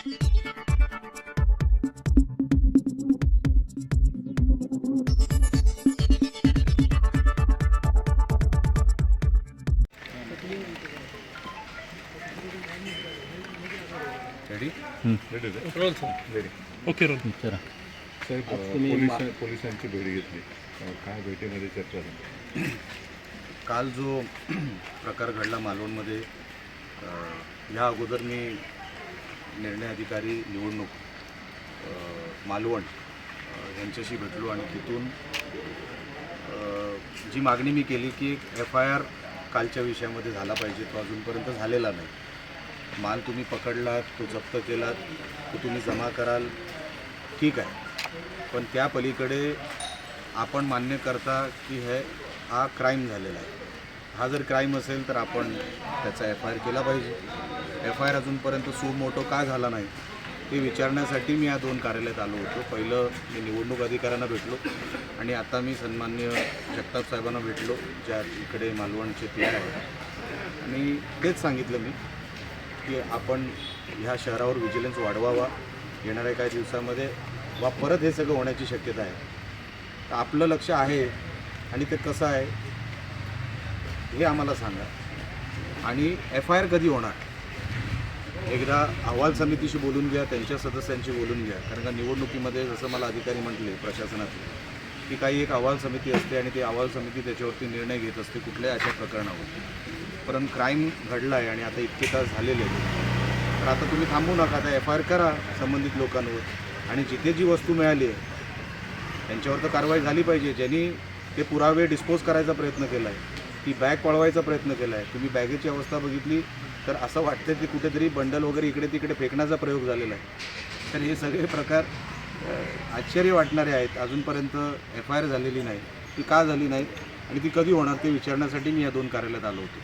Ready roll sir. Ready okay roll. साहेब, पोलिसांची भेट घेतली, काय भेटीमध्ये चर्चा झाली? काल जो प्रकार घडला मालवणमध्ये, ह्या अगोदर मी निर्णय अधिकारी निवडणूक मालवण यांच्याशी भेटलो आणि तिथून जी मागणी मी केली की FIR कालच्या विषयामध्ये झाला पाहिजे, तो अजूनपर्यंत झालेला नाही. माल तुम्ही पकडलात, तो जप्त केलात, तो तुम्ही जमा कराल, ठीक आहे, पण त्या पलीकडे आपण मान्य करता की हा क्राईम झालेला आहे. हा जर क्राईम असेल तर आपण त्याचा FIR केला पाहिजे. FIR अजूनपर्यंत सुमोटो का झाला नाही ते विचारण्यासाठी मी या 2 कार्यालयात आलो होतो. पहिलं मी निवडणूक अधिकाऱ्यांना भेटलो आणि आता मी सन्माननीय जगताप साहेबांना भेटलो, ज्या इकडे मालवणचे PI आहेत, आणि तेच सांगितलं मी की आपण ह्या शहरावर विजिलन्स वाढवावा. येणाऱ्या काही दिवसामध्ये परत हे सगळं होण्याची शक्यता आहे. तर आपलं लक्ष आहे आणि ते कसं आहे हे आम्हाला सांगा. आणि FIR कधी होणार, एकदा अहवाल समितीशी बोलून घ्या, त्यांच्या सदस्यांशी बोलून घ्या. कारण का निवडणुकीमध्ये जसं मला अधिकारी म्हटले प्रशासनातले की काही एक अहवाल समिती असते आणि ती अहवाल समिती त्याच्यावरती निर्णय घेत असते कुठल्याही अशा प्रकरणावर. परंतु क्राईम घडला आहे आणि आता इतके तास झालेले आहेत, तर आता तुम्ही थांबू नका, आता FIR करा संबंधित लोकांवर आणि जिथे जी वस्तू मिळाली आहे त्यांच्यावर तर कारवाई झाली पाहिजे. ज्यांनी ते पुरावे डिस्पोज करायचा प्रयत्न केला आहे, ती बॅग पळवायचा प्रयत्न केला आहे. तुम्ही बॅगेची अवस्था बघितली तर असं वाटतं की कुठेतरी बंडल वगैरे इकडे तिकडे फेकण्याचा प्रयोग झालेला आहे. तर हे सगळे प्रकार आश्चर्य वाटणारे आहेत. अजूनपर्यंत FIR झालेली नाही, ती का झाली नाही आणि ती कधी होणार ते विचारण्यासाठी मी या 2 कार्यालयात आलो होतो.